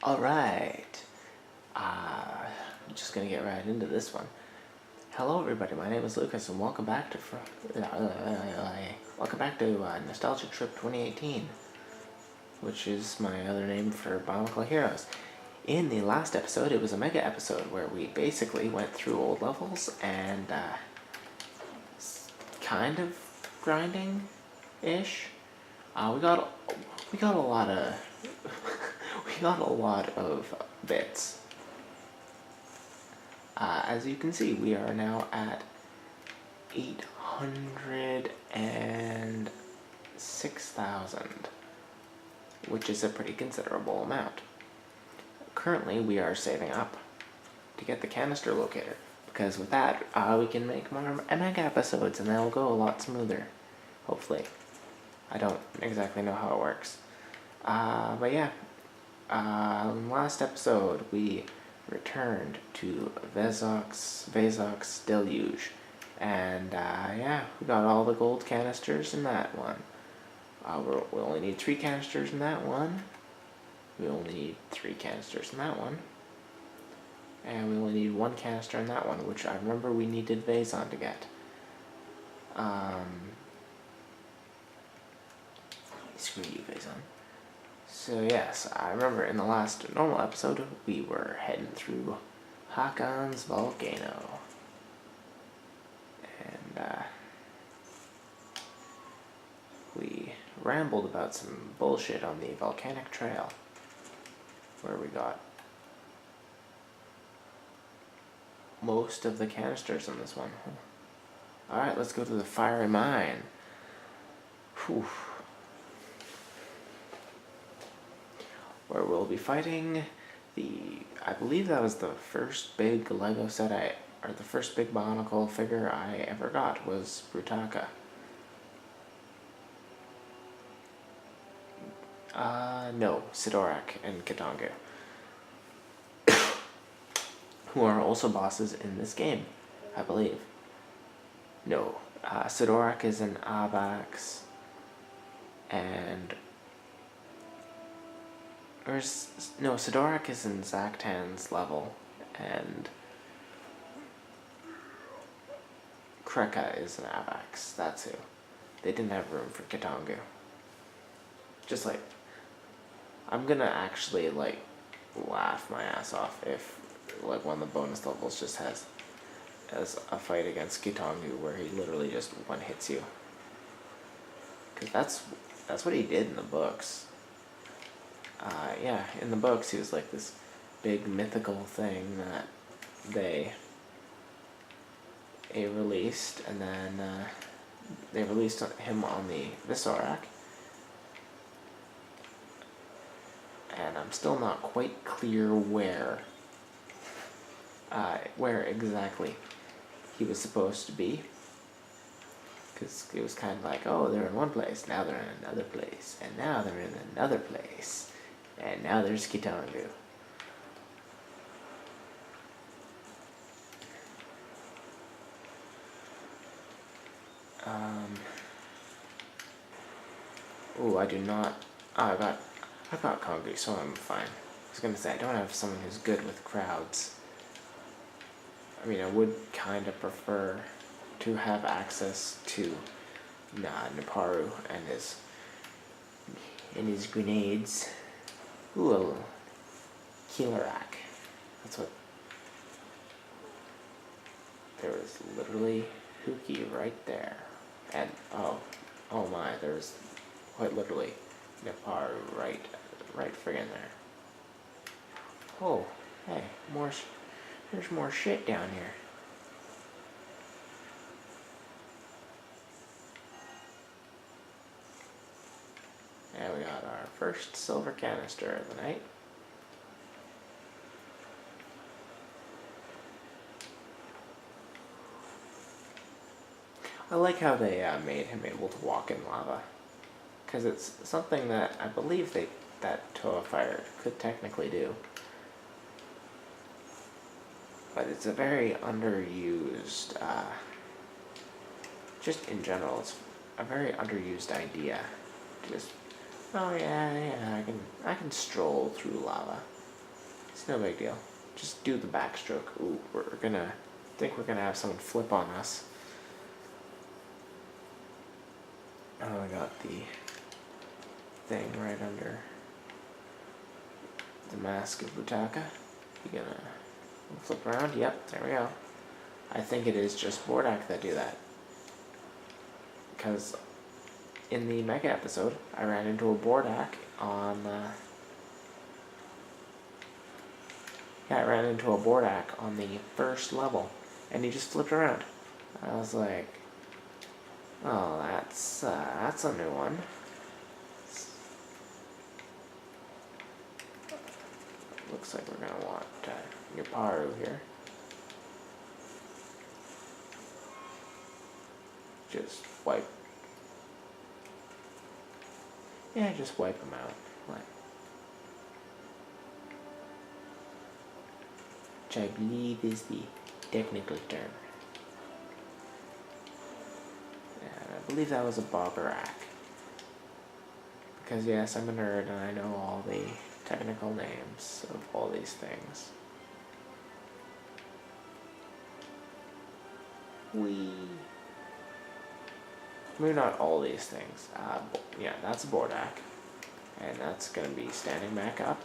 Alright, I'm just gonna get right into this one. Hello everybody, my name is Lucas and welcome back to Nostalgia Trip 2018, which is my other name for Bionicle Heroes. In the last episode, it was a mega episode where we basically went through old levels and kind of grinding-ish. We got a lot of we got a lot of bits. As you can see, we are now at 806,000, which is a pretty considerable amount. Currently, we are saving up to get the canister locator, because with that, we can make more mega episodes, and they'll go a lot smoother, hopefully. I don't exactly know how it works. But yeah, last episode, we returned to Vezok's Deluge, and yeah, we got all the gold canisters in that one. We only need 3 canisters in that one. We only need 3 canisters in that one. And we only need 1 canister in that one, which I remember we needed Vazon to get. Screw you, Vazon. So yes, I remember in the last normal episode, we were heading through Hakon's volcano. And we rambled about some bullshit on the volcanic trail, where we got most of the canisters in this one. Alright, let's go to the fiery mine. Whew. Where we'll be fighting I believe that was the first big Lego set or the first big Bionicle figure I ever got was Brutaka. No, Sidorak and Kitangu, who are also bosses in this game, I believe. No, Sidorak is an Avax, and Sidorak is in Zaktan's level, and Kreka is an Avax. That's who. They didn't have room for Kitangu. Just like, I'm gonna actually like laugh my ass off if like one of the bonus levels just has a fight against Kitangu where he literally just one hits you. Cause that's what he did in the books. Yeah, in the books he was like this big mythical thing that they released, and then they released him on the Visorak, and I'm still not quite clear where exactly he was supposed to be, because it was kind of like, oh, they're in one place, now they're in another place, and now they're in another place. And now there's Kitangu. Oh, I do not. Oh, I got Kongu, so I'm fine. I was gonna say I don't have someone who's good with crowds. I mean, I would kind of prefer to have access to Naparu and his grenades. Ooh, Keelerak. That's what. There was literally Huki right there. And, oh my, there's quite literally Naparu right friggin' there. Oh, hey, there's more shit down here. And we got our first silver canister of the night. I like how they made him able to walk in lava, because it's something that I believe that Toa Fire could technically do. But it's a very underused, just in general, it's a very underused idea. Just, oh yeah, I can stroll through lava. It's no big deal. Just do the backstroke. Ooh, I think we're gonna have someone flip on us. Oh, I got the thing right under the mask of Butaka. You gonna flip around? Yep, there we go. I think it is just Bordak that do that. Because in the Mega episode, I ran into a Bordak on the first level, and he just flipped around. I was like, oh, that's a new one. Looks like we're gonna want Yaparu here. Just wipe. Yeah, just wipe them out. Which I believe is the technical term. And I believe that was a Bobberak. Because yes, I'm a nerd and I know all the technical names of all these things. Maybe not all these things. Yeah, that's a Bordak. And that's going to be standing back up.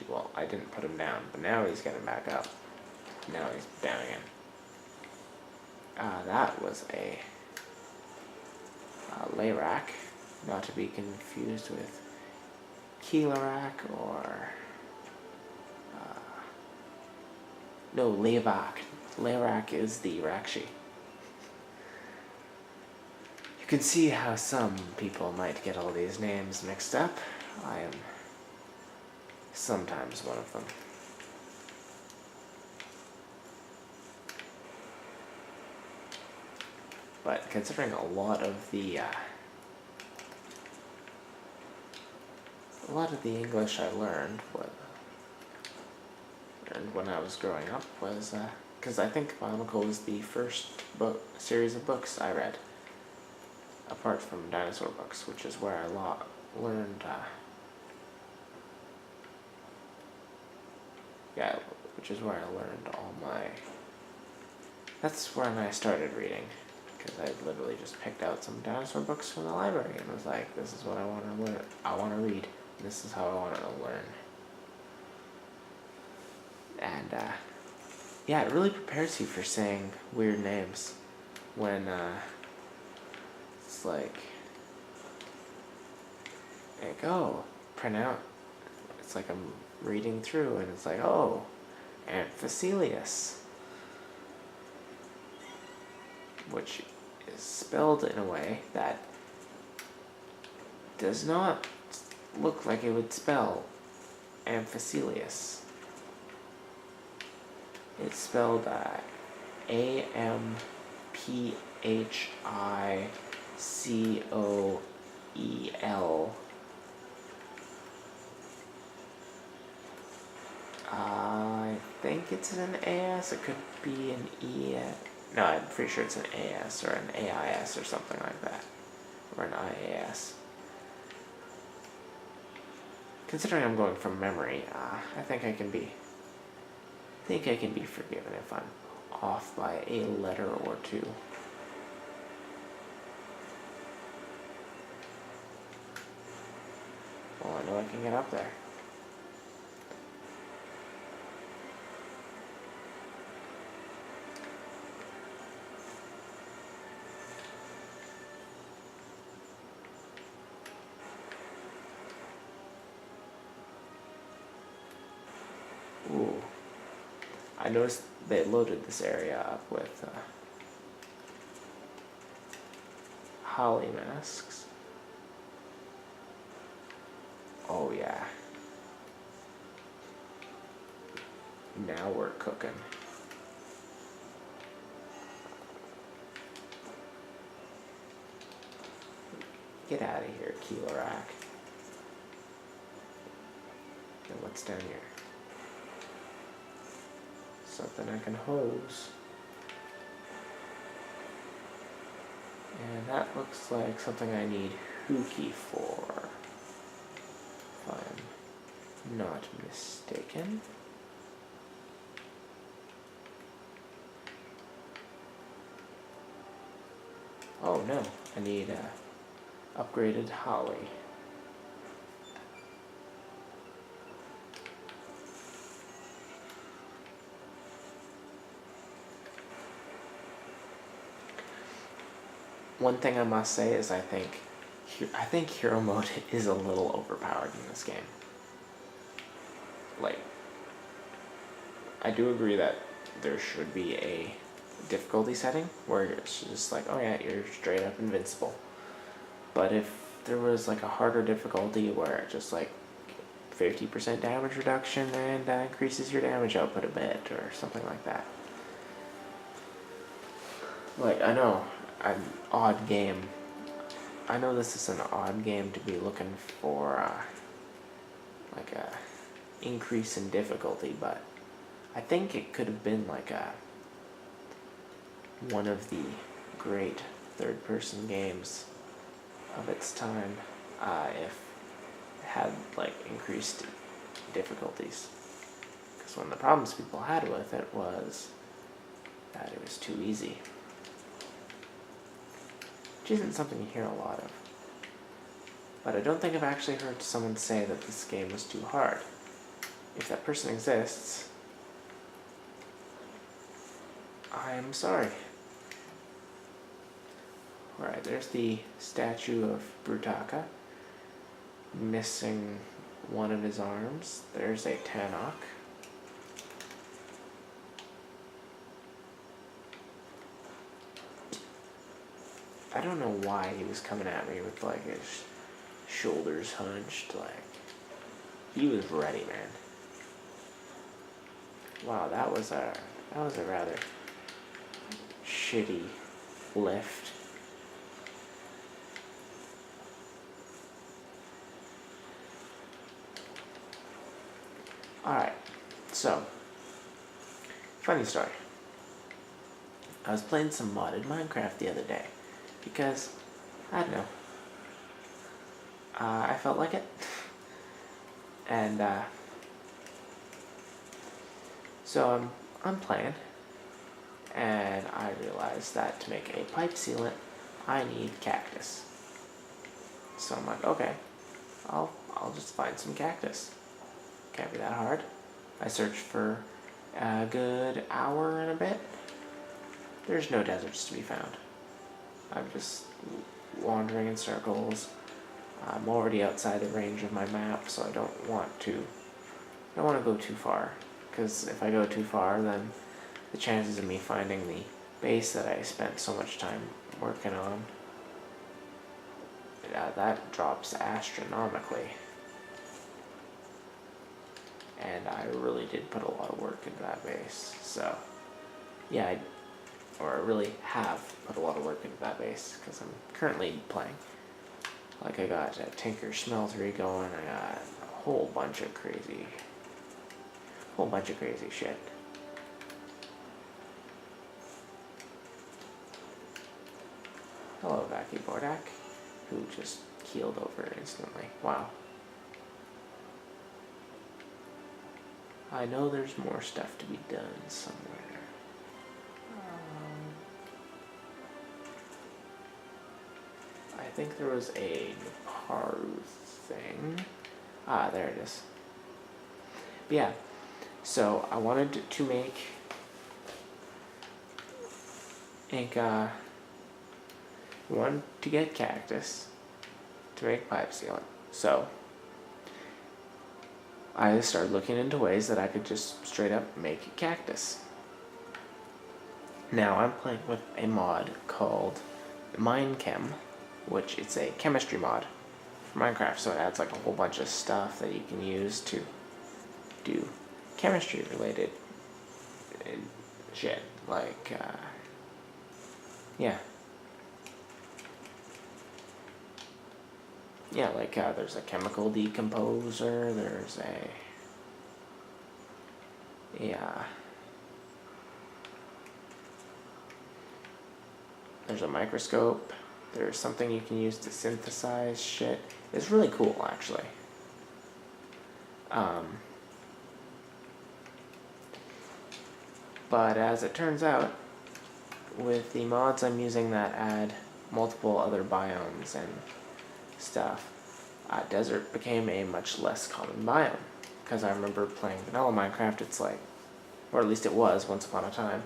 Well, I didn't put him down, but now he's getting back up. Now he's down again. That was a Layrak, not to be confused with Keelarak or... no, Layvak. Layrak is the Rakshi. You can see how some people might get all these names mixed up. I am sometimes one of them. But considering a lot of the English I learned when I was growing up was because I think Bionicle was the first series of books I read, apart from dinosaur books, which is where I learned. Which is where I learned all my. That's when I started reading, because I literally just picked out some dinosaur books from the library and was like, "This is what I want to learn. I want to read. This is how I want to learn." And yeah, it really prepares you for saying weird names when it's like print out. It's like I'm reading through and it's like, oh, Amphicelius, which is spelled in a way that does not look like it would spell Amphicelius. It's spelled Amphicoel. I think it's an AS. It could be an ES. No, I'm pretty sure it's an AS or an AIS or something like that, or an IAS. Considering I'm going from memory, I think I can be forgiven if I'm off by a letter or two. Well, I know I can get up there. Ooh. I noticed they loaded this area up with holly masks. Oh yeah. Now we're cooking. Get out of here, Keelarak. And what's down here? Something I can hose. And that looks like something I need Hookie for. Fine. not mistaken. Oh no, I need upgraded holly. One thing I must say is I think hero mode is a little overpowered in this game. Like, I do agree that there should be a difficulty setting where it's just like, oh yeah, you're straight up invincible. But if there was like a harder difficulty where it just like 50% damage reduction and increases your damage output a bit or something like that. Like, I know, an odd game. I know this is an odd game to be looking for like a increase in difficulty, but I think it could have been like one of the great third-person games of its time if it had like increased difficulties. Because one of the problems people had with it was that it was too easy. Which isn't something you hear a lot of. But I don't think I've actually heard someone say that this game was too hard. If that person exists, I'm sorry. Alright, there's the statue of Brutaka. Missing one of his arms. There's a Tannock. I don't know why he was coming at me with like his shoulders hunched, like he was ready, man. Wow, that was a rather shitty lift. Alright, so funny story. I was playing some modded Minecraft the other day. Because, I don't know, I felt like it, and so I'm playing, and I realized that to make a pipe sealant, I need cactus. So I'm like, okay, I'll just find some cactus. Can't be that hard. I searched for a good hour and a bit. There's no deserts to be found. I'm just wandering in circles. I'm already outside the range of my map, so I don't want to go too far. Because if I go too far, then the chances of me finding the base that I spent so much time working on, that drops astronomically. And I really did put a lot of work into that base. So, yeah, I really have put a lot of work into that base, because I'm currently playing. Like, I got a Tinker Smeltery going, I got a whole bunch of crazy shit. Hello, Vacky Bordak, who just keeled over instantly. Wow. I know there's more stuff to be done somewhere. I think there was a Naparu thing. Ah, there it is. But yeah, so I wanted to make wanted to get cactus to make pipe sealant. So I started looking into ways that I could just straight up make cactus. Now I'm playing with a mod called Minechem, which it's a chemistry mod for Minecraft, so it adds like a whole bunch of stuff that you can use to do chemistry related shit, like like there's a chemical decomposer, there's there's a microscope, there's something you can use to synthesize shit. It's really cool, actually. But as it turns out, with the mods I'm using that add multiple other biomes and stuff, desert became a much less common biome. Because I remember playing vanilla Minecraft, it's like, or at least it was once upon a time,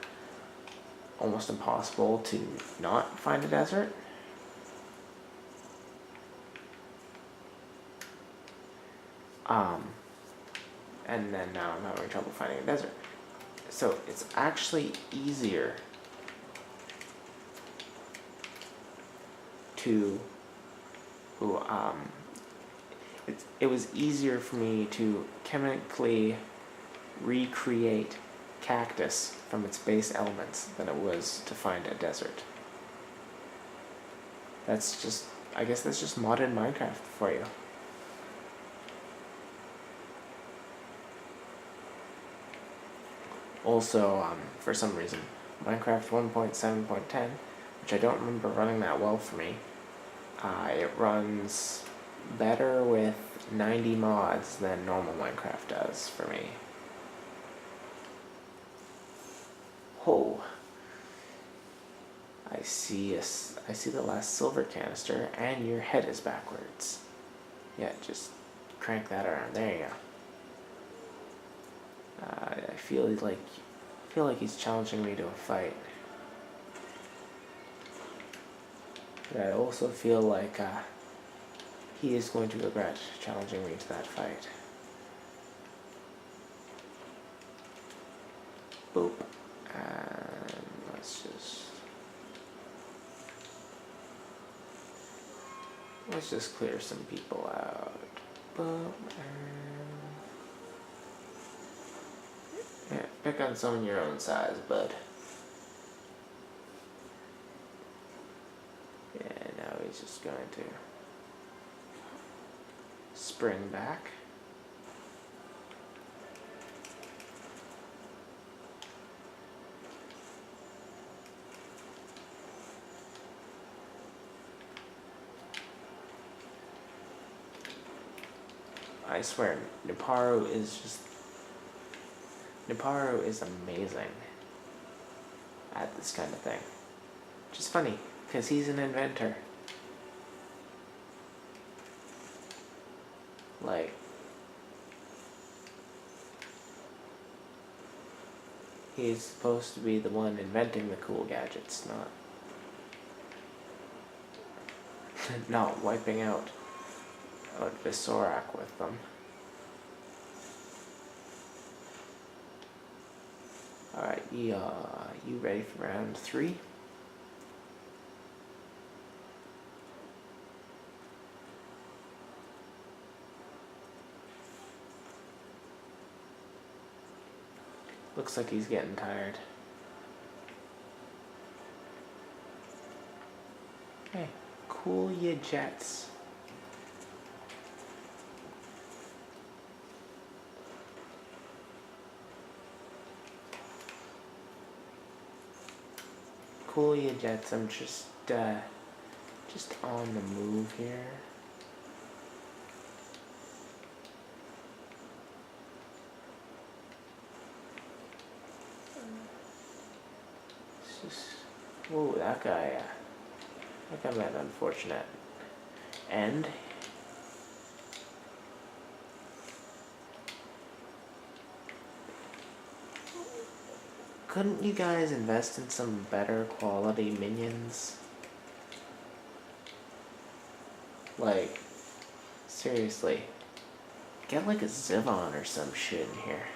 almost impossible to not find a desert. And then now I'm having trouble finding a desert. So it's actually easier to, it was easier for me to chemically recreate cactus from its base elements than it was to find a desert. That's just, I guess that's just modded Minecraft for you. Also, for some reason, Minecraft 1.7.10, which I don't remember running that well for me, it runs better with 90 mods than normal Minecraft does for me. Oh, I see the last silver canister, and your head is backwards. Yeah, just crank that around. There you go. I feel like he's challenging me to a fight. But I also feel like he is going to regret challenging me to that fight. Boop. And let's just clear some people out. Boop. Yeah, pick on someone your own size, bud. Yeah, now he's just going to spring back. I swear, Niparu is amazing at this kind of thing. Which is funny, because he's an inventor. Like, he's supposed to be the one inventing the cool gadgets, not wiping out Visorak with them. Alright, you ready for round 3? Looks like he's getting tired. Hey, cool ya jets. Cool ya jets, I'm just on the move here. Whoa, that guy had an unfortunate end. Couldn't you guys invest in some better quality minions? Like, seriously, get like a Zivon or some shit in here.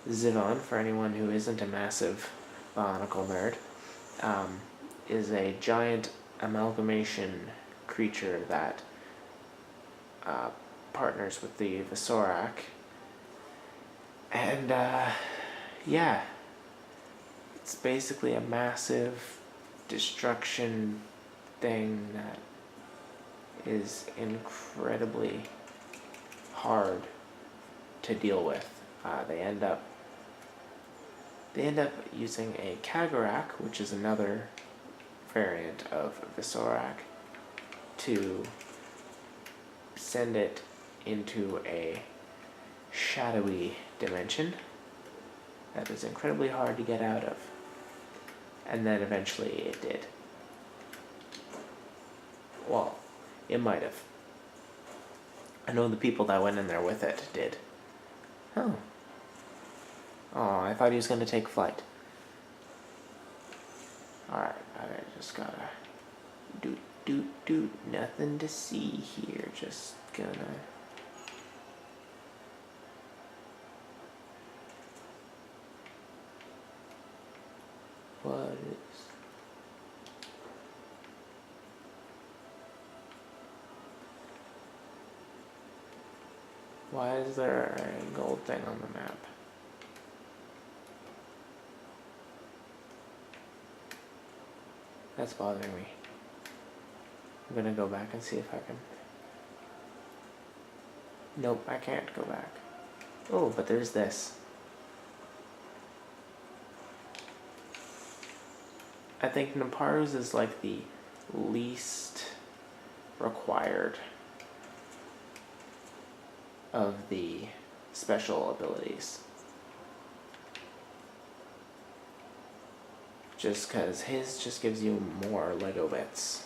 Zivon, for anyone who isn't a massive Bionicle nerd, is a giant amalgamation creature that partners with the Visorak. And, yeah, it's basically a massive destruction thing that is incredibly hard to deal with. They end up using a Kagarak, which is another variant of Visorak, to send it into a shadowy dimension that was incredibly hard to get out of. And then eventually it did. Well, it might have. I know the people that went in there with it did. Oh. Oh, I thought he was going to take flight. Alright, I just gotta... Doot. Nothing to see here. Just gonna... What is... Why is there a gold thing on the map? That's bothering me. I'm gonna go back and see if I can... Nope, I can't go back. Oh, but there's this. I think Naparu's is like the least required of the special abilities. Just because his just gives you more Lego bits.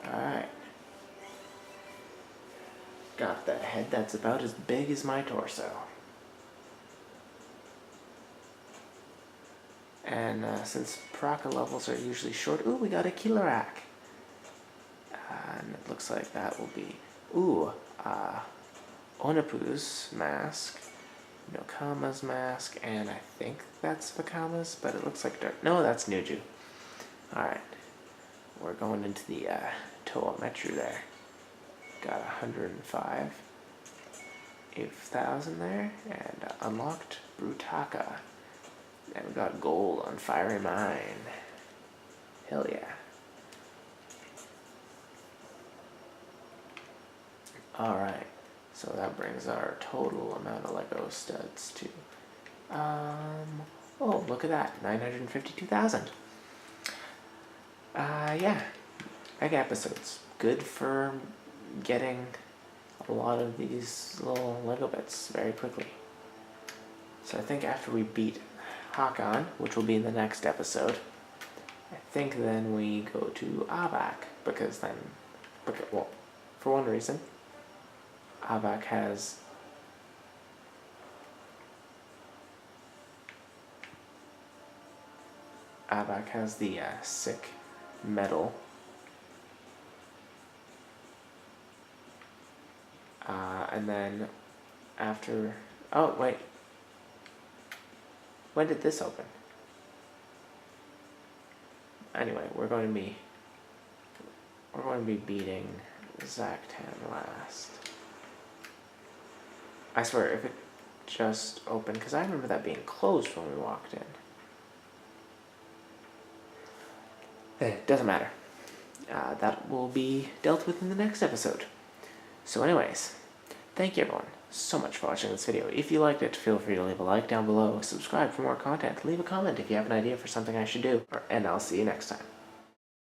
Alright. Got that head that's about as big as my torso. And since Paraka levels are usually short, ooh, we got a Kilarak. And it looks like that will be, Onapu's mask, Nokama's mask, and I think that's Vakama's, but it looks like no, that's Nuju. Alright, we're going into the Toa Metru there. Got 105,000 there, and unlocked Brutaka. And we got gold on Fiery Mine. Hell yeah. Alright, so that brings our total amount of Lego studs to, oh, look at that, 952,000. Yeah, Mega episodes. Good for getting a lot of these little Lego bits very quickly. So I think after we beat Hakan, which will be in the next episode, I think then we go to Avak, because then, well, for one reason, Avak has the sick medal. And then after, oh wait, when did this open? Anyway, we're going to be beating Zaktan last. I swear, if it just opened, because I remember that being closed when we walked in. It doesn't matter. That will be dealt with in the next episode. So anyways, thank you everyone so much for watching this video. If you liked it, feel free to leave a like down below, subscribe for more content, leave a comment if you have an idea for something I should do, and I'll see you next time.